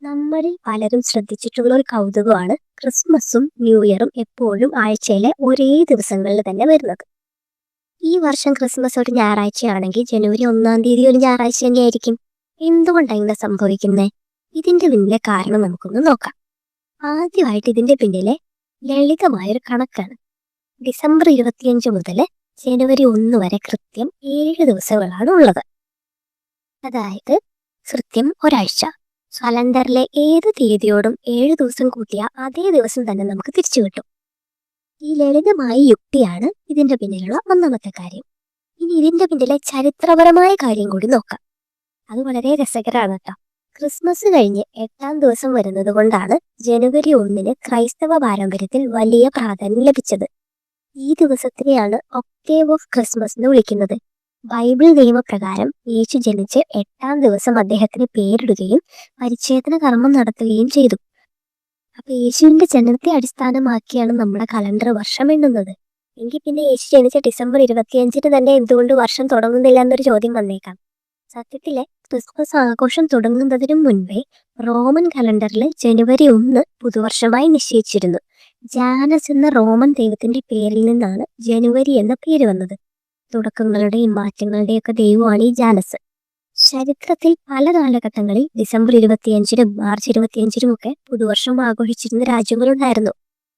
നമ്മളിൽ പലരും ശ്രദ്ധിച്ചിട്ടുള്ള ഒരു കൗതുകമാണ് ക്രിസ്മസും ന്യൂ ഇയറും എപ്പോഴും ആഴ്ചയിലെ ഒരേ ദിവസങ്ങളിൽ തന്നെ വരുന്നത്. ഈ വർഷം ക്രിസ്മസ് ഒരു ഞായറാഴ്ചയാണെങ്കിൽ ജനുവരി 1-ാം തീയതി ഒരു ഞായറാഴ്ച തന്നെയായിരിക്കും. എന്തുകൊണ്ടാണ് ഇങ്ങനെ സംഭവിക്കുന്നത്? ഇതിന്റെ പിന്നിലെ കാരണം നമുക്കൊന്ന് നോക്കാം. ആദ്യമായിട്ട് ഇതിന്റെ പിന്നിലെ ലളിതമായൊരു കണക്കാണ്. ഡിസംബർ 25 മുതൽ ജനുവരി 1 വരെ കൃത്യം 7 ദിവസങ്ങളാണ് ഉള്ളത്. അതായത് കൃത്യം ഒരാഴ്ച. കലണ്ടറിലെ ഏത് തീയതിയോടും 7 ദിവസം കൂട്ടിയ അതേ ദിവസം തന്നെ നമുക്ക് തിരിച്ചു കിട്ടും. ഈ ലളിതമായ യുക്തിയാണ് ഇതിന്റെ പിന്നിലുള്ള ഒന്നാമത്തെ കാര്യം. ഇനി ഇതിന്റെ പിന്നിലെ ചരിത്രപരമായ കാര്യം കൂടി നോക്കാം. അത് വളരെ രസകരമാണ് കേട്ടോ. ക്രിസ്മസ് കഴിഞ്ഞ് 8-ാം ദിവസം വരുന്നത് കൊണ്ടാണ് ജനുവരി 1-ന് ക്രൈസ്തവ പാരമ്പര്യത്തിൽ വലിയ പ്രാധാന്യം ലഭിച്ചത്. ഈ ദിവസത്തിനെയാണ് ഒക്ടേവ് ഓഫ് ക്രിസ്മസ് എന്ന് വിളിക്കുന്നത്. ബൈബിൾ നിയമപ്രകാരം യേശു ജനിച്ച് 8-ാം ദിവസം അദ്ദേഹത്തിന് പേരിടുകയും പരിച്ഛേദന കർമ്മം നടത്തുകയും ചെയ്തു. അപ്പൊ യേശുവിന്റെ ജനനത്തെ അടിസ്ഥാനമാക്കിയാണ് നമ്മുടെ കലണ്ടർ വർഷം എണ്ണുന്നത്. എങ്കിൽ പിന്നെ യേശു ജനിച്ച ഡിസംബർ 25-ന് തന്നെ എന്തുകൊണ്ട് വർഷം തുടങ്ങുന്നില്ല എന്നൊരു ചോദ്യം വന്നേക്കാം. സത്യത്തിലെ ക്രിസ്മസ് ആഘോഷം തുടങ്ങുന്നതിനു മുൻപേ റോമൻ കലണ്ടറിൽ ജനുവരി 1 പുതുവർഷമായി നിശ്ചയിച്ചിരുന്നു. ജാനസ് എന്ന റോമൻ ദൈവത്തിന്റെ പേരിൽ നിന്നാണ് ജനുവരി എന്ന പേര് വന്നത്. തുടക്കങ്ങളുടെയും മാറ്റങ്ങളുടെയും ഒക്കെ ദൈവമാണ് ഈ ജാനസ്. ചരിത്രത്തിൽ പല കാലഘട്ടങ്ങളിൽ ഡിസംബർ 25-നും മാർച്ച് 25-നും ഒക്കെ പുതുവർഷം ആഘോഷിച്ചിരുന്ന രാജ്യങ്ങളുണ്ടായിരുന്നു.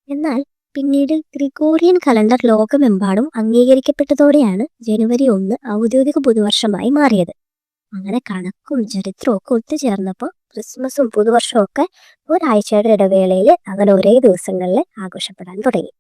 എന്നാൽ പിന്നീട് ഗ്രിഗോറിയൻ കലണ്ടർ ലോകമെമ്പാടും അംഗീകരിക്കപ്പെട്ടതോടെയാണ് ജനുവരി 1 ഔദ്യോഗിക പുതുവർഷമായി മാറിയത്. അങ്ങനെ കണക്കും ചരിത്രവും ഒക്കെ ഒത്തുചേർന്നപ്പോൾ ക്രിസ്മസും പുതുവർഷവും ഒക്കെ ഒരാഴ്ചയുടെ ഇടവേളയിൽ അങ്ങനെ ഒരേ ദിവസങ്ങളിൽ ആഘോഷപ്പെടാൻ തുടങ്ങി.